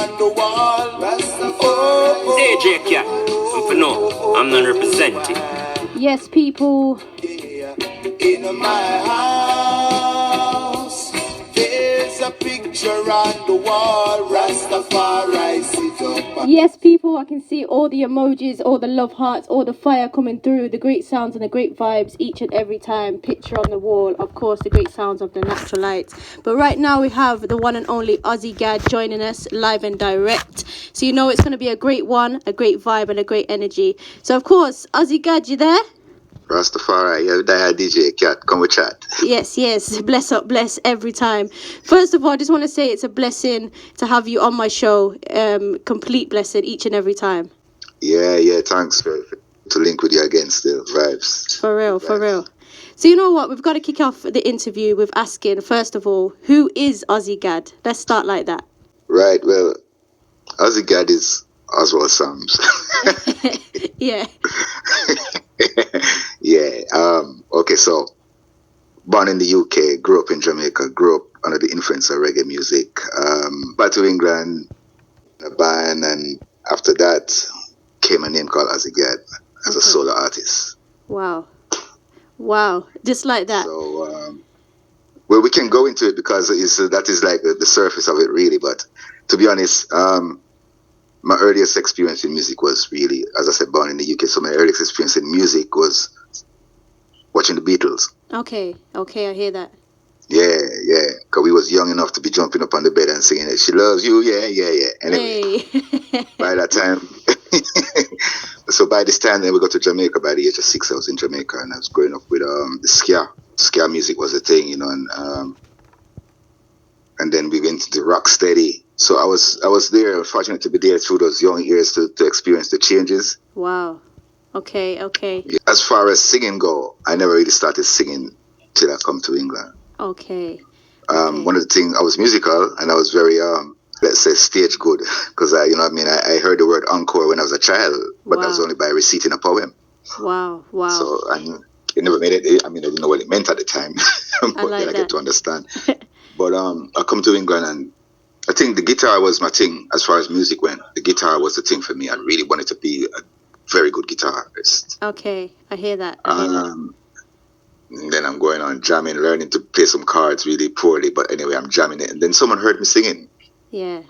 on the wall. Rastafari. DJKat, and for now, I'm not representing. Yes, people. In my house, there's a picture on the wall. Rastafari sit up. Yes, people, I can see all the emojis, all the love hearts, all the fire coming through, the great sounds and the great vibes each and every time. Picture on the wall, of course, the great sounds of the Natural Ites. But right now we have the one and only Ossie Gad joining us live and direct. So you know it's going to be a great one, a great vibe and a great energy. So of course, Ossie Gad, you there? Rastafari, you're there, DJKat, come we chat. Yes, bless up, bless every time. First of all, I just want to say it's a blessing to have you on my show. Complete blessing each and every time. Yeah, thanks to link with you again still, vibes. For real. So you know what, we've got to kick off the interview with asking, first of all, who is Ossie Gad? Let's start like that. Right, well, Ossie Gad is Oswald Sams. Yeah. Okay, so born in the UK, grew up in Jamaica, grew up under the influence of reggae music, back to England, a band, and after that came a name called Ossie Gad as a solo artist. Wow, just like that. So, well, we can go into it because that is like the surface of it really, but to be honest, my earliest experience in music was really, as I said, born in the UK, so my earliest experience in music was watching the Beatles. Okay, I hear that. Yeah, because we was young enough to be jumping up on the bed and singing it. She loves you, yeah. Anyway, Hey. by that time, so by this time, then we got to Jamaica. By the age of 6, I was in Jamaica, and I was growing up with the ska. Ska music was a thing, you know, and then we went to rock steady. So I was there, fortunate to be there through those young years to experience the changes. Wow. Okay. As far as singing go, I never really started singing till I come to England. Okay. One of the things, I was musical and I was very, let's say, stage good, because I heard the word encore when I was a child, but that was only by reciting a poem. Wow. So it never made it. I mean, I didn't know what it meant at the time, but then I get to understand. But I come to England and I think the guitar was my thing as far as music went. The guitar was the thing for me. I really wanted to be a very good guitarist. Okay, I hear that. And then I'm going on jamming, learning to play some chords really poorly, but anyway, I'm jamming it. And then someone heard me singing. Yeah.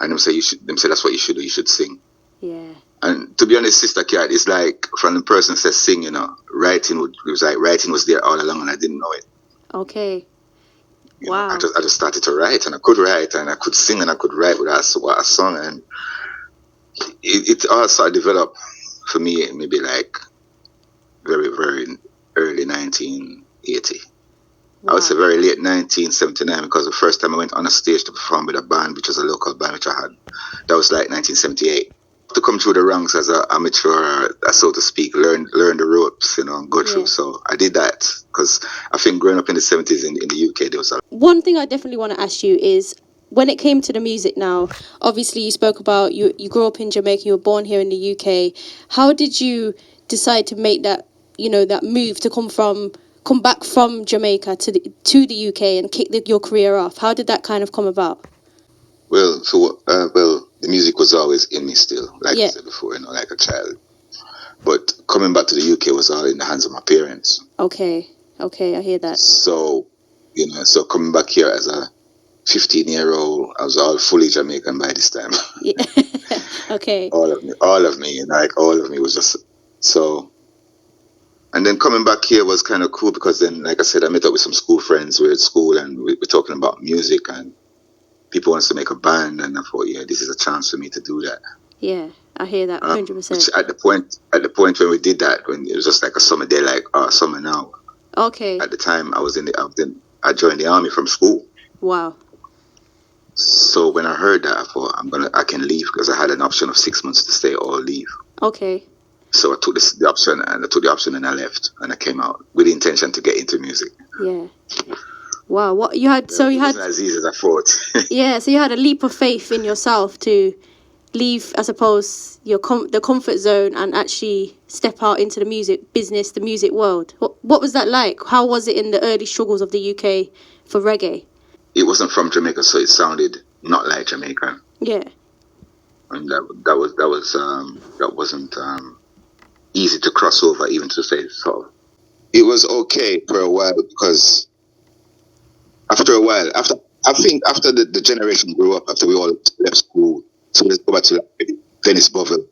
And them say that's what you should do. You should sing. Yeah. And to be honest, Sister Kat, it's like from the person that says sing, you know, writing was there all along, and I didn't know it. Okay. Wow. I just started to write, and I could write, and I could sing, and I could write with a song, and it all started to develop for me maybe like very, very early 1980. Wow. I would say very late 1979, because the first time I went on a stage to perform with a band, which was a local band which I had, that was like 1978. To come through the ranks as an amateur, so to speak, learn the ropes, you know, and go through. So I did that because I think growing up in the 70s in the UK, there was a... One thing I definitely want to ask you is, when it came to the music now, obviously you spoke about you grew up in Jamaica, you were born here in the UK. How did you decide to make that, that move to come back from Jamaica to the UK and kick your career off? How did that kind of come about? Well, the music was always in me still, like I said before, like a child. But coming back to the UK was all in the hands of my parents. Okay, I hear that. So, so coming back here as a 15-year-old, I was all fully Jamaican by this time. Yeah. Okay. all of me, all of me was just so. And then coming back here was kind of cool because then, like I said, I met up with some school friends. We were at school and we were talking about music and people wants to make a band, and I thought, this is a chance for me to do that. Yeah, I hear that 100%. At the point when we did that, when it was just like a summer day, like summer now. Okay. At the time, I joined the army from school. Wow. So when I heard that, I thought I can leave, because I had an option of 6 months to stay or leave. Okay. So I took the option and I left, and I came out with the intention to get into music. Yeah. Wow, what you had? So you had. It wasn't as easy as I thought. Yeah, so you had a leap of faith in yourself to leave, I suppose, the comfort zone and actually step out into the music business, the music world. What was that like? How was it in the early struggles of the UK for reggae? It wasn't from Jamaica, so it sounded not like Jamaica. Yeah. And that wasn't easy to cross over, even to say so. It was okay for a while because after the generation grew up, after we all left school, so let's go back to Dennis Bovell.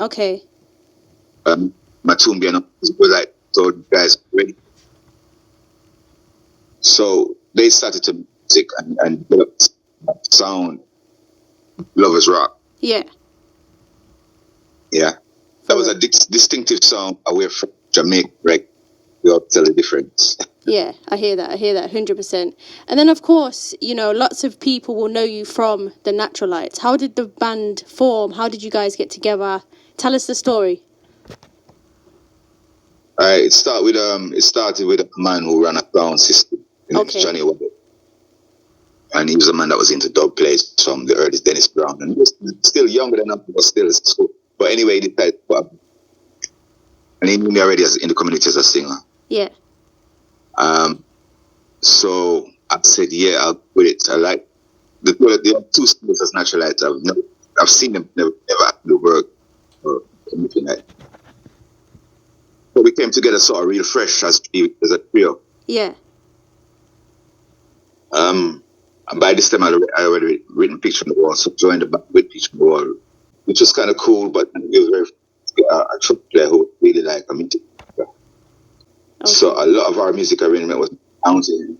Okay. Matumbi and were like, so guys ready. So they started to music and develop sound, Lovers Rock. Yeah. Yeah. That was a distinctive sound away from Jamaica reggae. We all tell the difference. Yeah, I hear that 100%. And then, of course, you know, lots of people will know you from the Natural Ites. How did the band form? How did you guys get together? Tell us the story. It started with a man who ran a sound system. Okay. Johnny Webb. And he was a man that was into dub plays from the early Dennis Brown. And he was still younger than us, but still at school. But anyway, he decided and he knew me already in the community as a singer. Yeah. So I said, yeah, I'll put it. I like the two singers as Natural Ites. I've seen them never do work or anything like that. So we came together sort of real fresh as a trio. Yeah. And by this time I already written Picture on the Wall, so I joined the band with Picture on the Wall, which was kind of cool, but it was very a trumpet player who really liked music. Okay. So a lot of our music arrangement was mounted.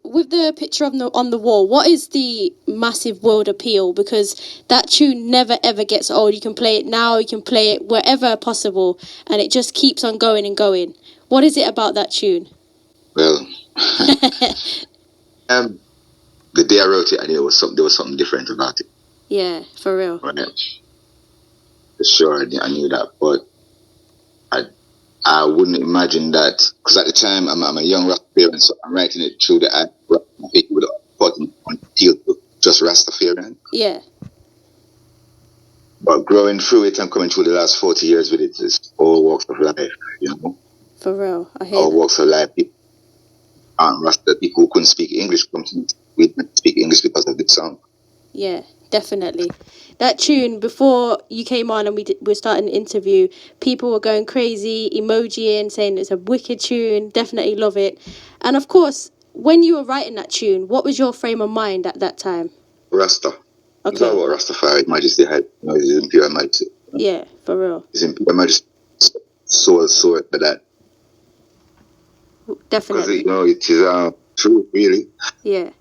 With the Picture on the Wall, what is the massive world appeal? Because that tune never ever gets old. You can play it now, you can play it wherever possible, and it just keeps on going and going. What is it about that tune? Well, the day I wrote it, I knew there was something different about it. Yeah, for real. Right. For sure, I knew that, but I wouldn't imagine that, because at the time I'm a young Rastafarian, so I'm writing it through the act with a button on appeal to just Rastafarian. Yeah. But growing through it and coming through the last 40 years with it is all walks of life, you know. For real, I hear all that. walks of life. People aren't Rasta. People who couldn't speak English we didn't speak English because of this song. Yeah, definitely. That tune, before you came on and we were starting an interview, people were going crazy, emojiing, saying it's a wicked tune, definitely love it. And of course, when you were writing that tune, what was your frame of mind at that time? Rasta. Okay. It's all about Rastafari, Majesty, His Imperial Majesty. Yeah, for real. His Imperial Majesty, soul for that. Definitely. Because, it is true, really. Yeah.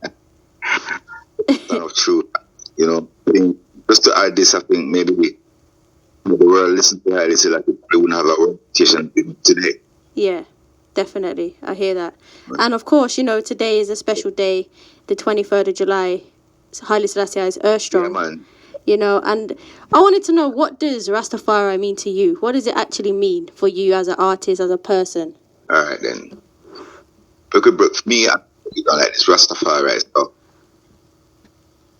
True. Just to add this, I think maybe the world listen to that, they say like we wouldn't have our reputation today. Yeah, definitely. I hear that. Right. And of course, today is a special day, the 23rd of July. Haile Selassie H.I M Earthstrong. Yeah, man. And I wanted to know, what does Rastafari mean to you? What does it actually mean for you as an artist, as a person? All right, then. Look, for me, like this Rastafari stuff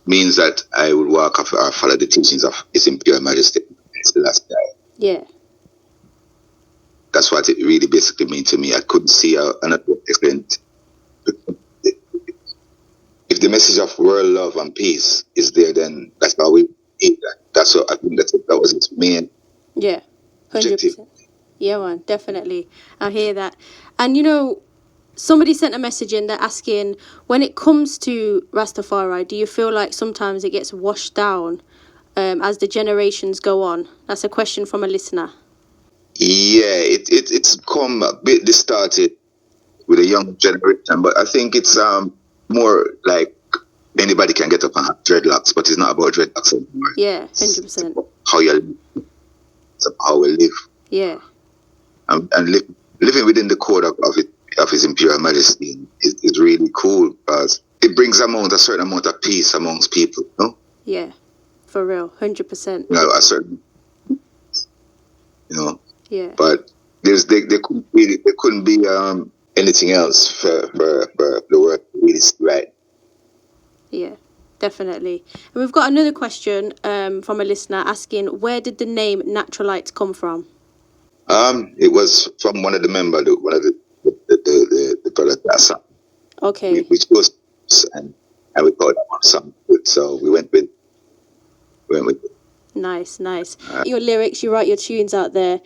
means that I would walk off or follow the teachings of His Imperial Majesty. It's the last guy. Yeah. That's what it really basically means to me. I couldn't see another extent. If the message of world love and peace is there, then that's how we need that. That's what I think that was its main. Yeah, 100%. Objective. Yeah, man, definitely. I hear that. And somebody sent a message in, they're asking, when it comes to Rastafari, do you feel like sometimes it gets washed down as the generations go on? That's a question from a listener. Yeah, it's come a bit distorted with a young generation, but I think it's more like anybody can get up and have dreadlocks, but it's not about dreadlocks anymore. Yeah, 100%. How you live. It's how we live. Yeah. And living within the code of His Imperial Majesty is really cool, because it brings a certain amount of peace amongst people, no? Yeah, for real, 100%. A certain, Yeah. But there couldn't be anything else for the world to really see right. Yeah, definitely. And we've got another question from a listener asking, where did the name Natural Ites come from? It was from one of the members, one of the brother Rasta. Okay. We chose and we thought that one sounded good, so we went with went with it. Nice. Your lyrics, you write your tunes out there.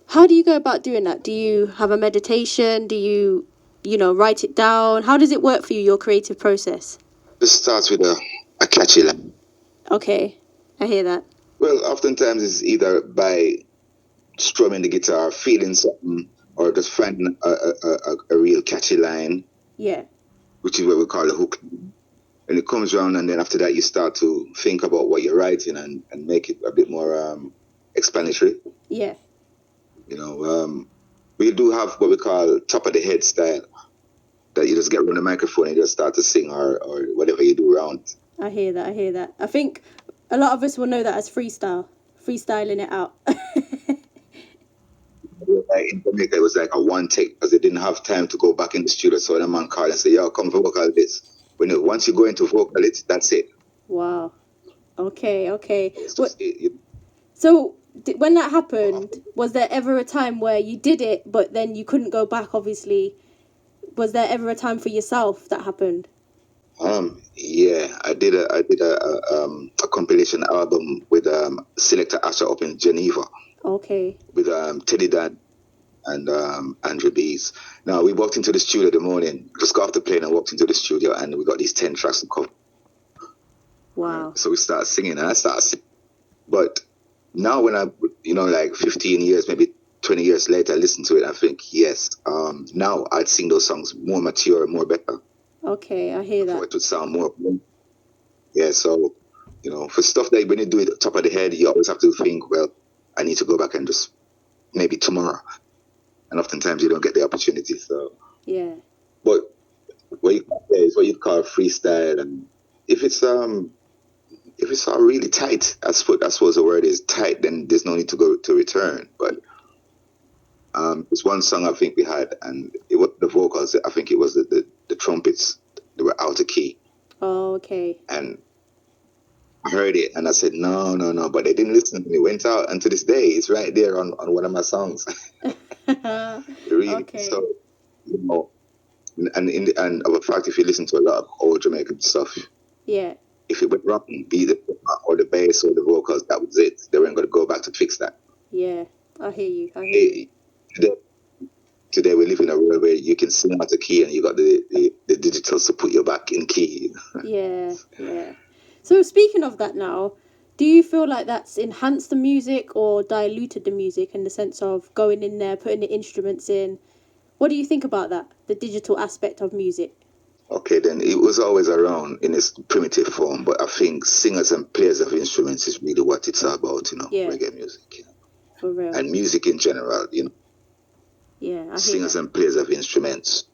How do you go about doing that? Do you have a meditation? Do you write it down? How does it work for you, your creative process? It starts with a catchy line. Okay, I hear that. Well, oftentimes it's either by strumming the guitar, feeling something, or just finding a real catchy line. Yeah. Which is what we call a hook. And it comes around, and then after that, you start to think about what you're writing and make it a bit more explanatory. Yeah. We do have what we call top of the head style, that you just get on the microphone and just start to sing or whatever you do around. I hear that. I think a lot of us will know that as freestyling it out. In Jamaica, it was like a one take because they didn't have time to go back in the studio. So the man called and said, "Yo, come for vocal bits." Once you go into vocal bits, that's it. Wow. Okay. So when that happened, was there ever a time where you did it, but then you couldn't go back? Obviously, was there ever a time for yourself that happened? Yeah, I did a compilation album with Selector Asher up in Geneva. Okay. With Teddy Dan and Andrew Bees. Now we walked into the studio the morning, just got off the plane and walked into the studio, and we got these 10 tracks to cover. Wow. So we started singing, and I started singing. But now when I, like 15 years, maybe 20 years later, I listen to it, I think, yes, now I'd sing those songs more mature, more better. Okay, I hear that. For it would sound more. Yeah, so, for stuff that when you do it top of the head, you always have to think, well, I need to go back and just maybe tomorrow. And oftentimes you don't get the opportunity. So yeah. But what you call is what you call freestyle, and if it's all really tight, I suppose the word is tight, then there's no need to go to return. But there's one song I think we had, and it was the vocals. I think it was the trumpets. They were out of key. Oh, okay. And I heard it and I said, no, but they didn't listen to me. It went out, and to this day, it's right there on one of my songs. Really, okay. So, and of a fact, if you listen to a lot of old Jamaican stuff, yeah, if it went wrong, be the or the bass or the vocals, that was it. They weren't going to go back to fix that. Yeah, I hear you. Today we live in a world where you can sing out the key and you got the digitals to put you back in key. Yeah. So speaking of that now, do you feel like that's enhanced the music or diluted the music in the sense of going in there, putting the instruments in? What do you think about that, the digital aspect of music? Okay, then it was always around in its primitive form, but I think singers and players of instruments is really what it's about, yeah. Reggae music. For real. And music in general, Yeah, I singers and players of instruments.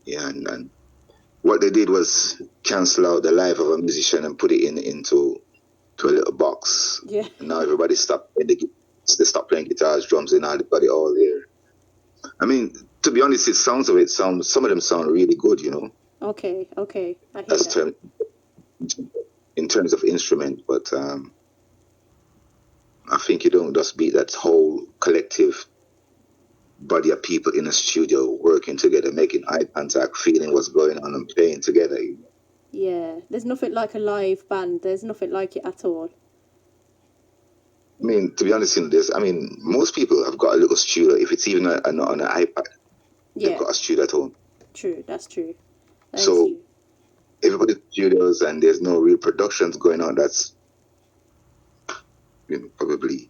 Yeah, and what they did was cancel out the life of a musician and put it into a little box. Yeah. And now everybody stopped playing they stopped playing guitars, drums, and everybody all there. I mean, to be honest, some of them sound really good, Okay. I hear That's that. In terms of instrument, but I think you don't just beat that whole collective body of people in a studio working together, making eye contact, feeling what's going on and playing together. Yeah, there's nothing like a live band. There's nothing like it at all. I mean, to be honest in this, most people have got a little studio. If it's even on an iPad, they've got a studio at home. True, that's true. So everybody's studios and there's no real productions going on. That's probably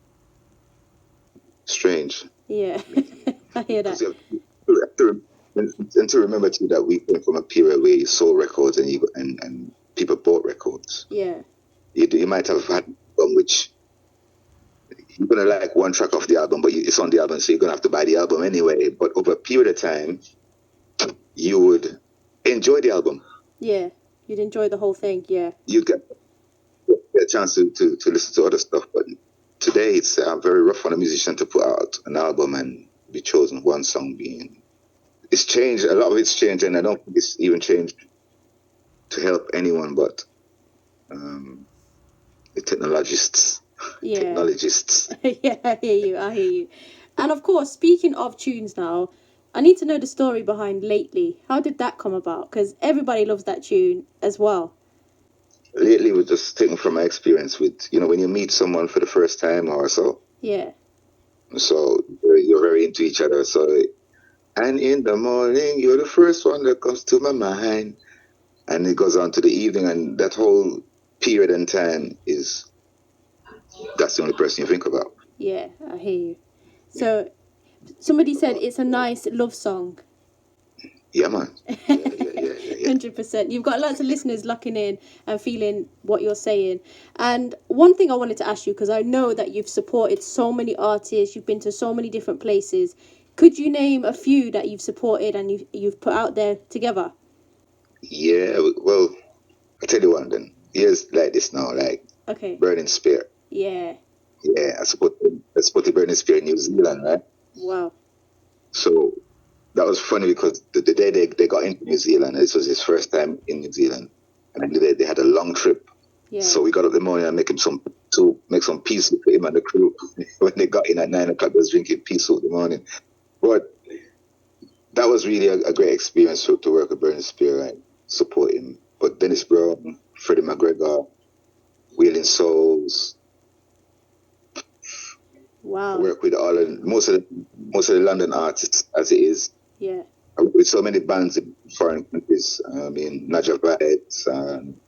strange. Yeah, I hear that. And to remember too that we came from a period where you sold records and people bought records. Yeah. You might have had one which you're gonna like one track off the album, but it's on the album, so you're gonna have to buy the album anyway. But over a period of time, you would enjoy the album. Yeah, you'd enjoy the whole thing. Yeah. You'd get a chance to listen to other stuff, but today it's very rough on a musician to put out an album and be chosen one song being. It's changed. A lot of it's changed, and I don't think it's even changed to help anyone but the technologists. Yeah. Technologists. Yeah, I hear you. And of course, speaking of tunes now, I need to know the story behind Lately. How did that come about? Because everybody loves that tune as well. lately, we're just taking from my experience with, when you meet someone for the first time or so. Yeah. So you're very into each other. So, and in the morning, you're the first one that comes to my mind. And it goes on to the evening, and that whole period in time that's the only person you think about. Yeah, I hear you. So, somebody said it's a nice love song. Yeah, man. Yeah. 100%. You've got lots of listeners locking in and feeling what you're saying. And one thing I wanted to ask you, because I know that you've supported so many artists, you've been to so many different places. Could you name a few that you've supported and you've put out there together? Yeah, well, I tell you one then. Here's like this now, like Okay. Burning Spear. Yeah. Yeah, I supported Burning Spear in New Zealand, right? Wow. So that was funny because the day they got into New Zealand, this was his first time in New Zealand, and they had a long trip. Yeah. So we got up in the morning and make some pea soup for him and the crew. When they got in at 9 o'clock, they was drinking pea soup in the morning. But that was really a great experience to work with Burning Spear and support him. But Dennis Brown, Freddie McGregor, Wheeling Souls. Wow. I work with most of the London artists as it is. Yeah. I work with so many bands in foreign countries. I mean, Natural Ites and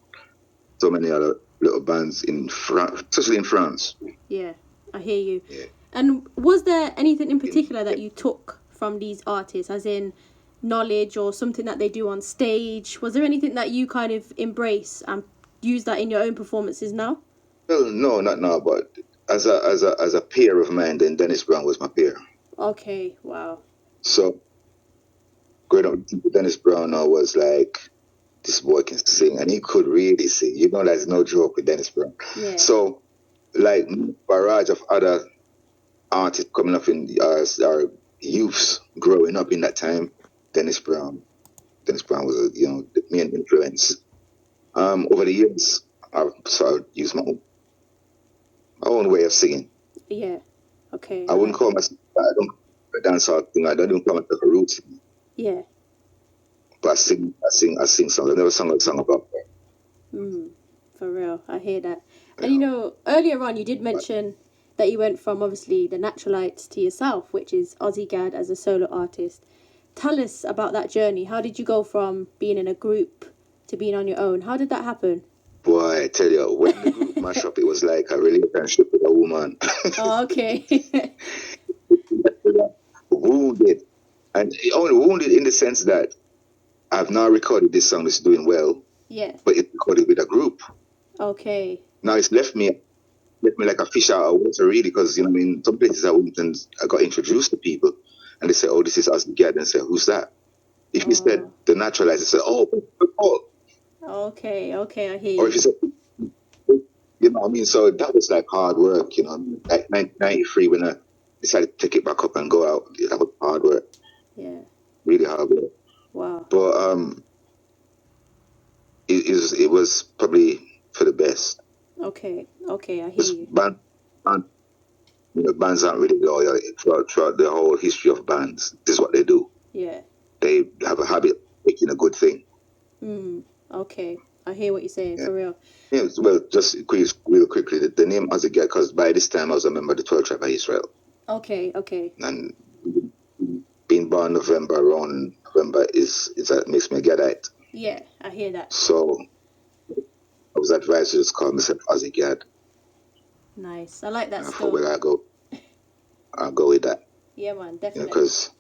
so many other little bands in France, especially in France. Yeah, I hear you. Yeah. And was there anything in particular that you took from these artists, as in knowledge or something that they do on stage? Was there anything that you kind of embrace and use that in your own performances now? Well, no, not now, but as a peer of mine, then Dennis Brown was my peer. Okay, wow. So growing up with Dennis Brown now was like, this boy can sing, and he could really sing. That's no joke with Dennis Brown. Yeah. So, like, barrage of other artists coming up in our youths growing up in that time. Dennis Brown was the main influence. Over the years, I've sort of used my own way of singing. Yeah. Okay. I wouldn't call myself. I don't a dancehall thing. I don't call myself a roots. Yeah. But I sing songs. I never sung a song about that. For real, I hear that. And earlier on you did mention that you went from obviously the Natural Ites to yourself, which is Ossie Gad as a solo artist. Tell us about that journey. How did you go from being in a group to being on your own? How did that happen? Boy, I tell you, when the group mashed up, it was like a relationship with a woman. Oh, okay. Wounded. And only wounded in the sense that I've now recorded this song that's doing well. Yeah. But it's recorded with a group. Okay. Now it's left me like a fish out of water, really, because, some places I went and I got introduced to people and they say, oh, this is Ossie Gad, and I say, who's that? If you said the Natural Ites, they say, oh, Paul. Okay, I hear you. Or if you said, so that was like hard work, like 1993 when I decided to take it back up and go out. That was hard work. Yeah. Really hard work. Wow. But it was probably for the best. Okay, I hear you. Bands aren't really loyal throughout the whole history of bands. This is what they do. Yeah. They have a habit of making a good thing. Okay, I hear what you're saying, for real. Yeah, well, just real quickly, the name Ossie Gad, because by this time I was a member of the 12 tribe of Israel. Okay. And being born around November that makes me a Gadite. Yeah, I hear that. So I was advised to just call myself Ossie Gad. Nice, I like that stuff. Where I'll go with that. Yeah, man, definitely. Because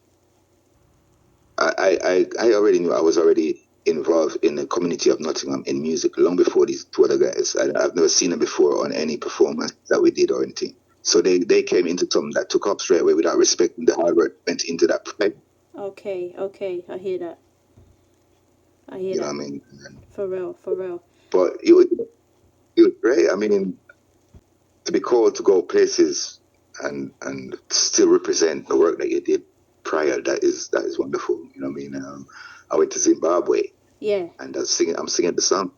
I already knew I was already involved in the community of Nottingham in music long before these two other guys. I've never seen them before on any performance that we did or anything. So they came into something that took up straight away without respecting the hard work went into that project. Okay, I hear that. You know what I mean? For real. But it was great. I mean, to be called to go places and still represent the work that you did prior, that is wonderful. You know what I mean? I went to Zimbabwe. Yeah. And I'm singing the song,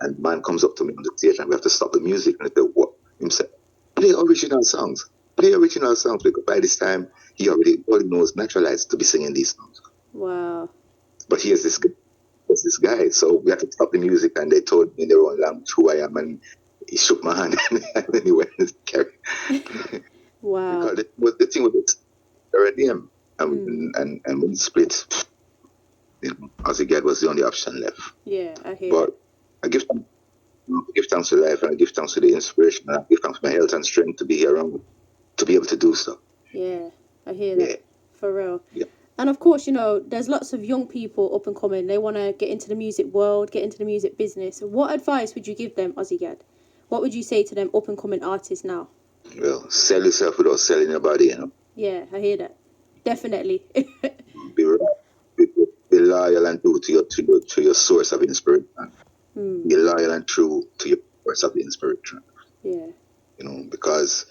and man comes up to me on the stage, and we have to stop the music. And I said, "What?" He said, "Play original songs. Because by this time he already knows Natural Ites to be singing these songs." Wow. But here's this guy was this guy. So we had to stop the music, and they told me in their own language who I am, and he shook my hand, and then he went and carried. Wow. Because the thing was already him, and when we split, Ossie Gad was the only option left. Yeah, I hear But that. I give thanks to life, and I give thanks to the inspiration, and I give thanks to my health and strength to be here around, to be able to do so. Yeah, I hear that. Yeah. For real. Yeah. And of course, there's lots of young people up and coming. They want to get into the music world, get into the music business. What advice would you give them, Ossie Gad? What would you say to them up and coming artists now? Well, sell yourself without selling your body, Yeah, I hear that. Definitely. Be loyal and true to your source of inspiration. Be loyal and true to your source of inspiration. Yeah. Because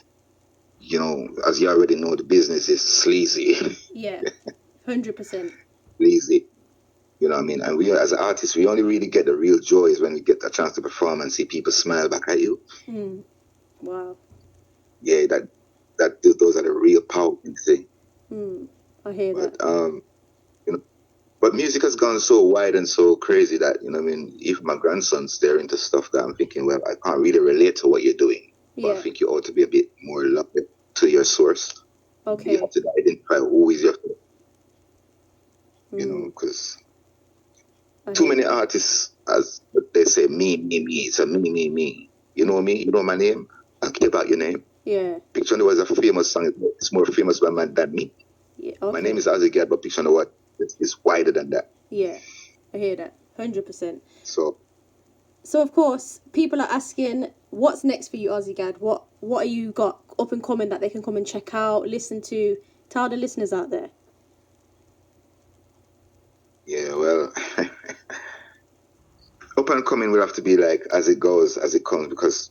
as you already know, the business is sleazy. Yeah, 100%. Sleazy. You know what I mean? And we, as artists, we only really get the real joys when we get a chance to perform and see people smile back at you. Wow. Yeah, those are the real powerful things. I hear that. But music has gone so wide and so crazy that, even my grandson's there into stuff that I'm thinking, well, I can't really relate to what you're doing. Yeah. But I think you ought to be a bit more locked to your source. Okay. You have to identify who is your, because too many artists, as they say, me. It's a me. You know me? You know my name? I care about your name. Yeah. Picture was a famous song. It's more famous by man than me. Yeah. Okay. My name is Ossie Gad, but Picture what? It's wider than that. Yeah, I hear that. 100%. So of course, people are asking, what's next for you, Ossie Gad? What are you got up and coming that they can come and check out, listen to? Tell the listeners out there. Yeah, well, up and coming will have to be like as it goes, as it comes, because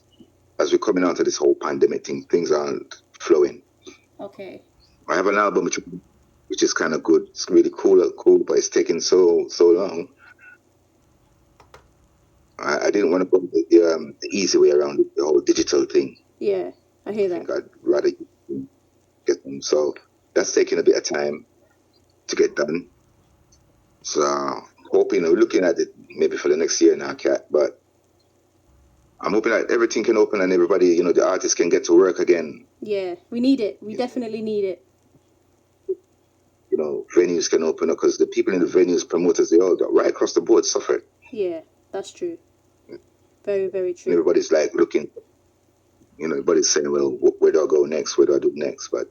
as we're coming out of this whole pandemic thing, things aren't flowing. Okay. I have an album which is kind of good. It's really cool, but it's taking so long. I didn't want to go the easy way around the whole digital thing. Yeah, I hear that. I think I'd rather get them. So that's taking a bit of time to get done. So hoping, we're looking at it maybe for the next year now, Kat. But I'm hoping that everything can open and everybody, the artists can get to work again. Yeah, we need it. We definitely need it. Venues can open up, because the people in the venues, promoters, they all right across the board suffered. Yeah, that's true. Very, very true. And everybody's like looking, everybody's saying, well, where do I go next? Where do I do next? But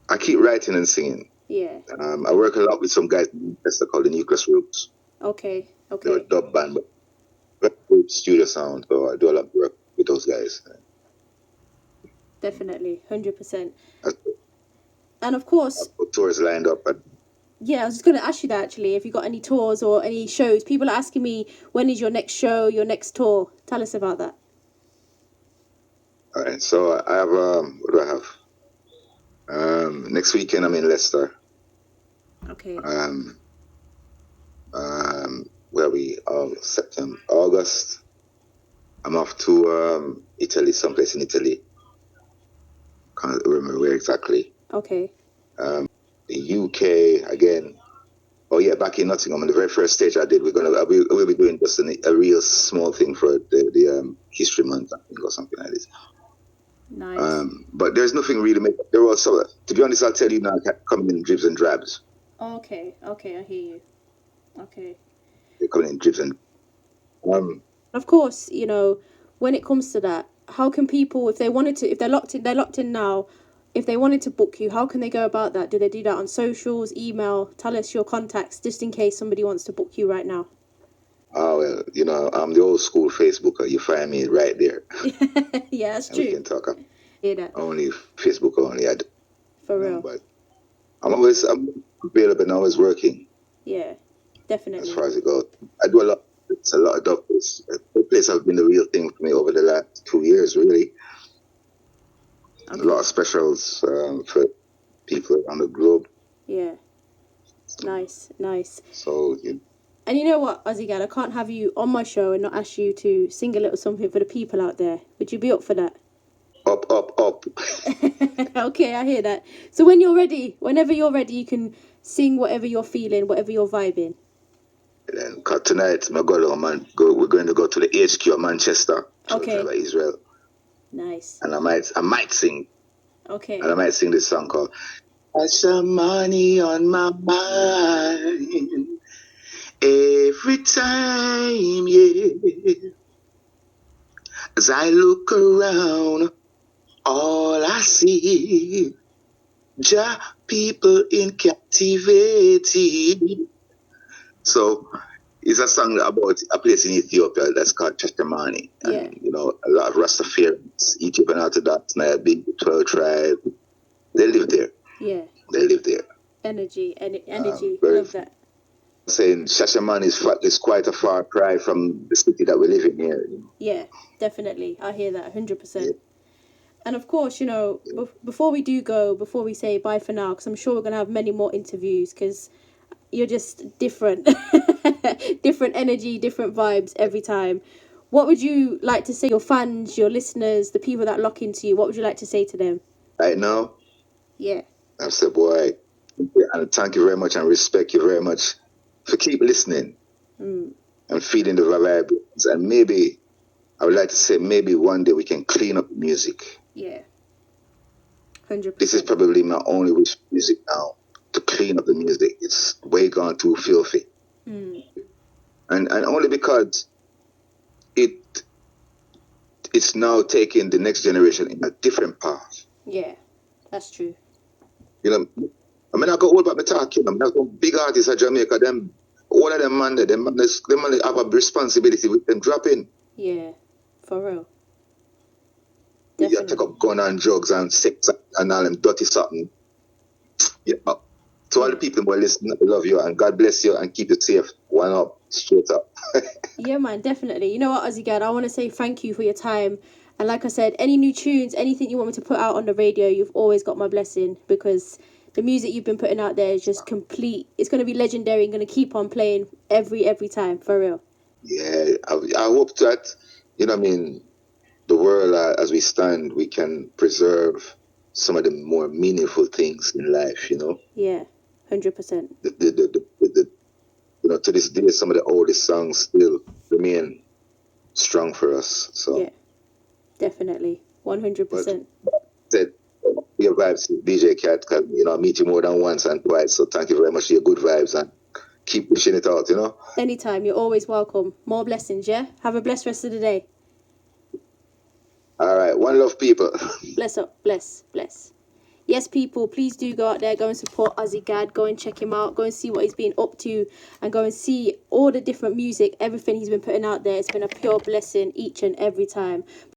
I keep writing and singing. Yeah. I work a lot with some guys in Rasta called the Nucleus Roots. Okay. They're a dub band, but very good studio sound. So I do a lot of work with those guys. Definitely, 100%. And of course, I've got tours lined up. Yeah, I was just going to ask you that actually. If you got any tours or any shows, people are asking me, when is your next show, your next tour? Tell us about that. All right, so I have what do I have? Next weekend I'm in Leicester. Okay. Where we September, August. I'm off to Italy, someplace in Italy. Can't remember where exactly. Okay. The UK again. Oh yeah, back in Nottingham on the very first stage I did. We'll be doing just a real small thing for the History Month, I think, or something like this. Nice. But there's nothing really. There was also, to be honest, I'll tell you now, coming in dribs and drabs. Okay, I hear you. Okay. They're coming in dribs and. Of course, when it comes to that, how can people, if they're locked in now. If they wanted to book you, how can they go about that? Do they do that on socials, email? Tell us your contacts, just in case somebody wants to book you right now. Oh, well, I'm the old school Facebooker. You find me right there. Yeah, that's and true. We can talk. Hear that. Only Facebook only. For real. But I'm available and always working. Yeah, definitely. As far as it goes. I do a lot. It's a lot of dub. The place has been the real thing for me over the last 2 years, really. Okay. A lot of specials for people around the globe. Yeah. Nice. So, And you know what, Ossie Gad, I can't have you on my show and not ask you to sing a little something for the people out there. Would you be up for that? Up. Okay, I hear that. So whenever you're ready, you can sing whatever you're feeling, whatever you're vibing. Then, cause tonight, we're going to go to the HQ of Manchester, Okay. Church of Israel, Nice. and I might sing, Okay. and I might sing this song called "Got some money on my mind every time, yeah. As I look around, all I see, people in captivity." So it's a song about a place in Ethiopia that's called Shashamane. Yeah. And, you know, a lot of Rastafarians, Ethiopian Orthodox, now a big 12 tribe, they live there. Yeah. They live there. Energy. I love that. Saying Shashamane is quite a far cry from the city that we live in here. You know? Yeah, definitely. I hear that 100%. Yeah. And of course, you know, before we say bye for now, because I'm sure we're going to have many more interviews, because you're just different. Different energy, different vibes every time. What would you like to say your fans, your listeners, the people that lock into you, what would you like to say to them? Right now, Yeah. I said, boy, and thank you very much and respect you very much for keep listening and feeding the vibrations. And maybe, I would like to say, maybe one day we can clean up the music. Yeah. 100%. This is probably my only wish for music now, to clean up the music. It's way gone too filthy. And only because it's now taking the next generation in a different path. Yeah, that's true. You know, I mean, I got all about me talking. I mean, I got big artists in Jamaica, all of them man, them have a responsibility with them dropping. Yeah, for real. You take up gun and drugs and sex and all them dirty something. Yeah. To all the people who are listening, I love you and God bless you and keep you safe. One up, straight up. Yeah, man, definitely. You know what, Ossie Gad, I want to say thank you for your time. And like I said, any new tunes, anything you want me to put out on the radio, you've always got my blessing, because the music you've been putting out there is just complete. It's going to be legendary and going to keep on playing every time, for real. Yeah, I hope that, you know what I mean, the world as we stand, we can preserve some of the more meaningful things in life, you know? Yeah, 100%. You know, to this day, some of the oldest songs still remain strong for us. So yeah, definitely, 100%. Said your vibes, DJKat, you know, I meet you more than once and twice. So thank you very much for your good vibes and keep pushing it out. You know. Anytime, you're always welcome. More blessings, yeah. Have a blessed rest of the day. All right, one love, people. Bless up, bless. Yes, people, please do go out there, go and support Ossie Gad, go and check him out, go and see what he's been up to, and go and see all the different music, everything he's been putting out there. It's been a pure blessing each and every time.